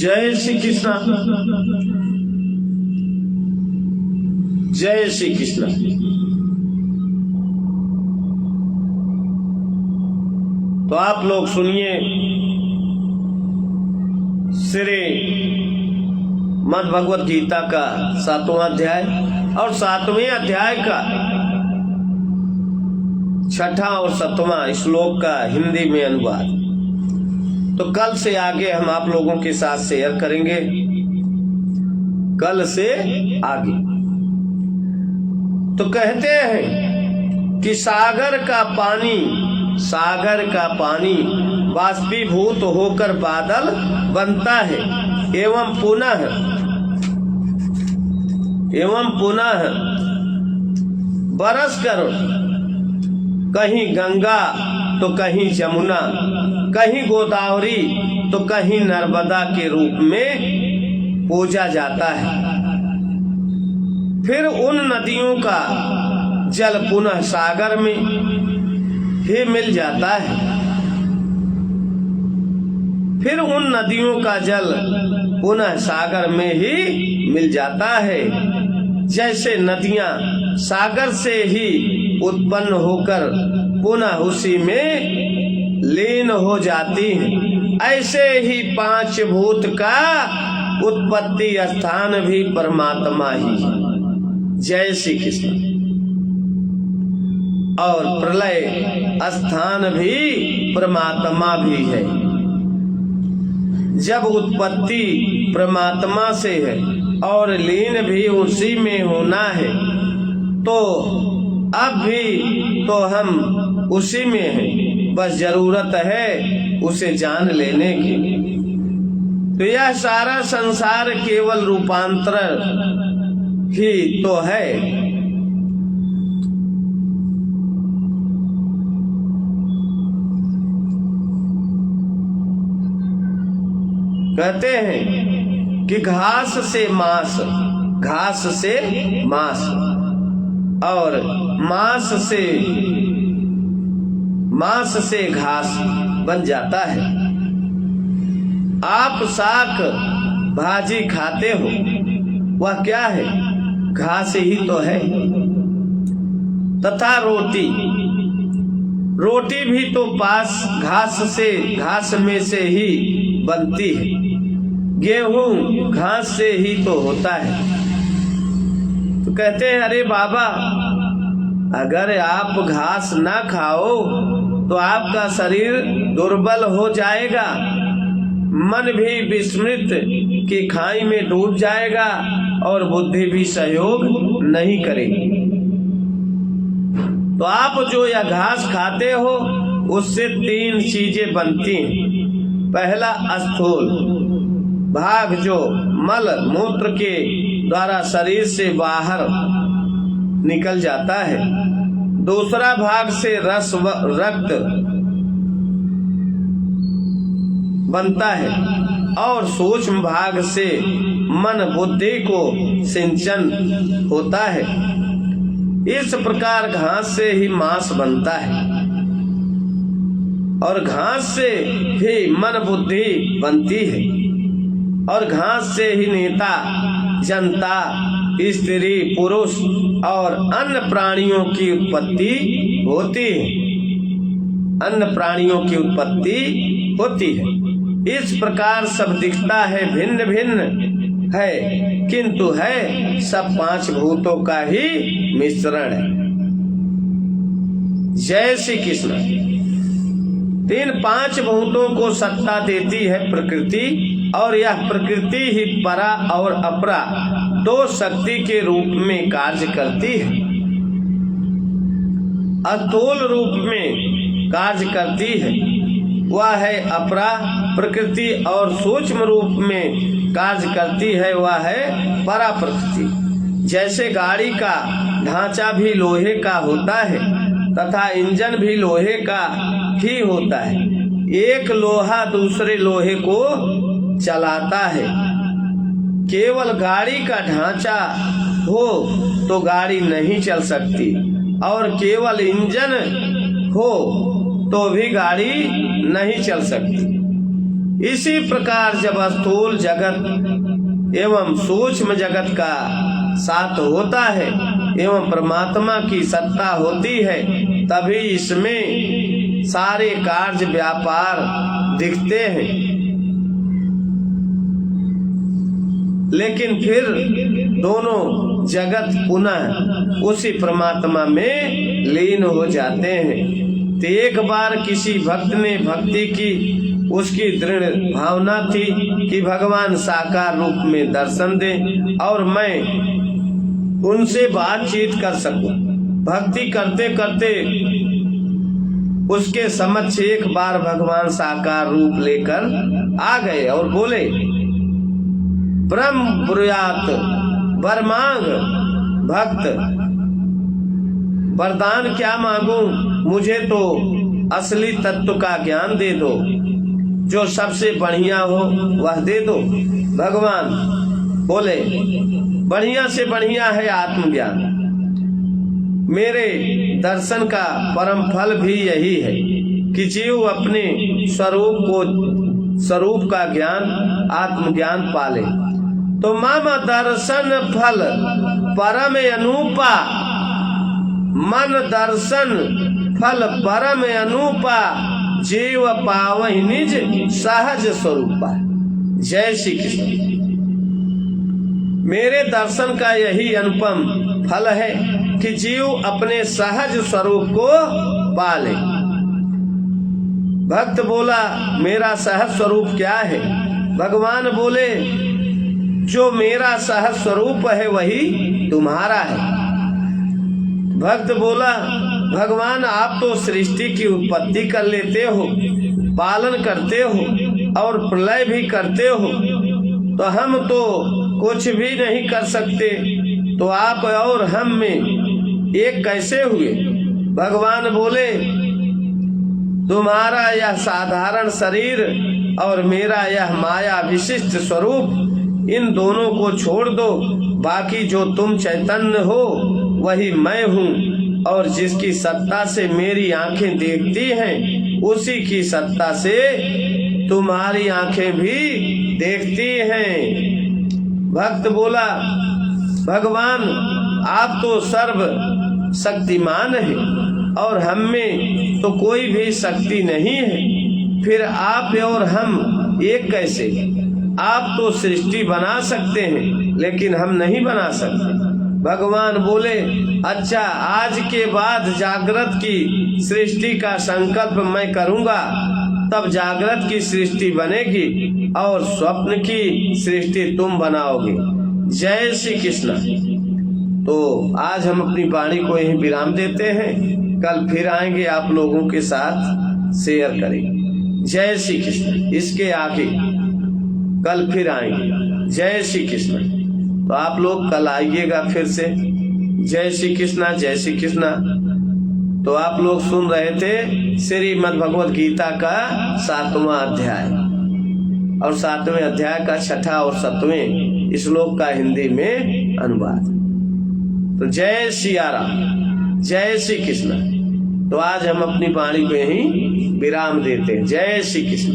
जय श्री कृष्ण, जय श्री कृष्ण। तो आप लोग सुनिए श्री मद् भगवत गीता का 7वां अध्याय और 7वें अध्याय का 6ठा और 7वां श्लोक का हिंदी में अनुवाद। तो कल से आगे हम आप लोगों के साथ शेयर करेंगे। कल से आगे तो कहते हैं कि सागर का पानी बाष्पीभूत होकर बादल बनता है एवं पुनः बरस कर कहीं गंगा तो कहीं जमुना, कहीं गोदावरी तो कहीं नर्मदा के रूप में पूजा जाता है। फिर उन नदियों का जल पुनः सागर में ही मिल जाता है। फिर उन नदियों का जल पुनः सागर में ही मिल जाता है। जैसे नदियां सागर से ही उत्पन्न होकर पुनः उसी में लीन हो जाती हैं, ऐसे ही पांच भूत का उत्पत्ति स्थान भी परमात्मा ही है। जय श्री कृष्ण। और प्रलय स्थान भी परमात्मा भी है। जब उत्पत्ति परमात्मा से है और लीन भी उसी में होना है, तो अब भी तो हम उसी में हैं, बस जरूरत है उसे जान लेने की। तो यह सारा संसार केवल रूपांतर ही तो है। कहते हैं कि घास से मांस और मांस से घास बन जाता है। आप साग भाजी खाते हो, वह क्या है? घास ही तो है। तथा रोटी भी तो घास में से ही बनती है। गेहूं घास से ही तो होता है। तो कहते हैं, अरे बाबा, अगर आप घास ना खाओ तो आपका शरीर दुर्बल हो जाएगा, मन भी विस्मृत की खाई में डूब जाएगा और बुद्धि भी सहयोग नहीं करेगी। तो आप जो यह घास खाते हो, उससे 3 चीजें बनती हैं। पहला स्थूल भाग, जो मल मूत्र के द्वारा शरीर से बाहर निकल जाता है। दूसरा भाग से रक्त बनता है और सूक्ष्म भाग से मन बुद्धि को सिंचन होता है। इस प्रकार घास से ही मांस बनता है और घास से ही मन बुद्धि बनती है और घास से ही नेता, जनता, स्त्री, पुरुष और अन्य प्राणियों की उत्पत्ति होती है। इस प्रकार सब दिखता है भिन्न भिन्न है, किंतु है सब 5 भूतों का ही मिश्रण है। जय श्री कृष्ण। 5 भूतों को सत्ता देती है प्रकृति, और यह प्रकृति ही परा और अपरा 2 शक्ति के रूप में कार्य करती है। अस्थूल रूप में कार्य करती है, वह है अपरा प्रकृति, और सूक्ष्म रूप में कार्य करती है, वह है परा प्रकृति। जैसे गाड़ी का ढांचा भी लोहे का होता है तथा इंजन भी लोहे का ही होता है। एक लोहा दूसरे लोहे को चलाता है। केवल गाड़ी का ढांचा हो तो गाड़ी नहीं चल सकती, और केवल इंजन हो तो भी गाड़ी नहीं चल सकती। इसी प्रकार जब स्थूल जगत एवं सूक्ष्म जगत का साथ होता है एवं परमात्मा की सत्ता होती है, तभी इसमें सारे कार्य व्यापार दिखते हैं। लेकिन फिर दोनों जगत पुनः उसी परमात्मा में लीन हो जाते हैं। तो एक बार किसी भक्त ने भक्ति की, उसकी दृढ़ भावना थी कि भगवान साकार रूप में दर्शन दें और मैं उनसे बातचीत कर सकूं। भक्ति करते करते उसके समक्ष एक बार भगवान साकार रूप लेकर आ गए और बोले, ब्रह्म ब्रूयात वर मांग। भक्त, वरदान क्या मांगू? मुझे तो असली तत्व का ज्ञान दे दो, जो सबसे बढ़िया हो वह दे दो। भगवान बोले, बढ़िया से बढ़िया है आत्मज्ञान। मेरे दर्शन का परम फल भी यही है कि जीव अपने स्वरूप का ज्ञान, आत्मज्ञान पाले। तो मम दर्शन फल परम अनूपा, मन दर्शन फल परम अनूपा, जीव पावहि निज सहज स्वरूपा। जय श्री कृष्ण। मेरे दर्शन का यही अनुपम फल है कि जीव अपने सहज स्वरूप को पाले। भक्त बोला, मेरा सहज स्वरूप क्या है? भगवान बोले, जो मेरा सहज स्वरूप है वही तुम्हारा है। भक्त बोला, भगवान आप तो सृष्टि की उत्पत्ति कर लेते हो, पालन करते हो और प्रलय भी करते हो, तो हम तो कुछ भी नहीं कर सकते, तो आप और हम में एक कैसे हुए? भगवान बोले, तुम्हारा यह साधारण शरीर और मेरा यह माया विशिष्ट स्वरूप, इन दोनों को छोड़ दो। बाकी जो तुम चैतन्य हो वही मैं हूँ, और जिसकी सत्ता से मेरी आंखें देखती हैं, उसी की सत्ता से तुम्हारी आंखें भी देखती हैं। भक्त बोला, भगवान आप तो सर्व शक्तिमान हैं और हम में तो कोई भी शक्ति नहीं है, फिर आप और हम एक कैसे? आप तो सृष्टि बना सकते हैं लेकिन हम नहीं बना सकते। भगवान बोले, अच्छा, आज के बाद जागृत की सृष्टि का संकल्प मैं करूंगा, तब जागृत की सृष्टि बनेगी और स्वप्न की सृष्टि तुम बनाओगे। जय श्री कृष्ण। तो आज हम अपनी वाणी को यहीं विराम देते हैं, कल फिर आएंगे, आप लोगों के साथ शेयर करेंगे। जय श्री कृष्ण। इसके आगे कल फिर आएंगे। जय श्री कृष्ण। तो आप लोग कल आइएगा फिर से। जय श्री कृष्णा, जय श्री कृष्णा। तो आप लोग सुन रहे थे श्रीमद् भगवद गीता का 7वां अध्याय और 7वें अध्याय का 6ठा और 7वें श्लोक का हिंदी में अनुवाद। तो जय सिया राम, जय श्री कृष्ण। तो आज हम अपनी वाणी को यहीं विराम देते हैं। जय श्री कृष्ण।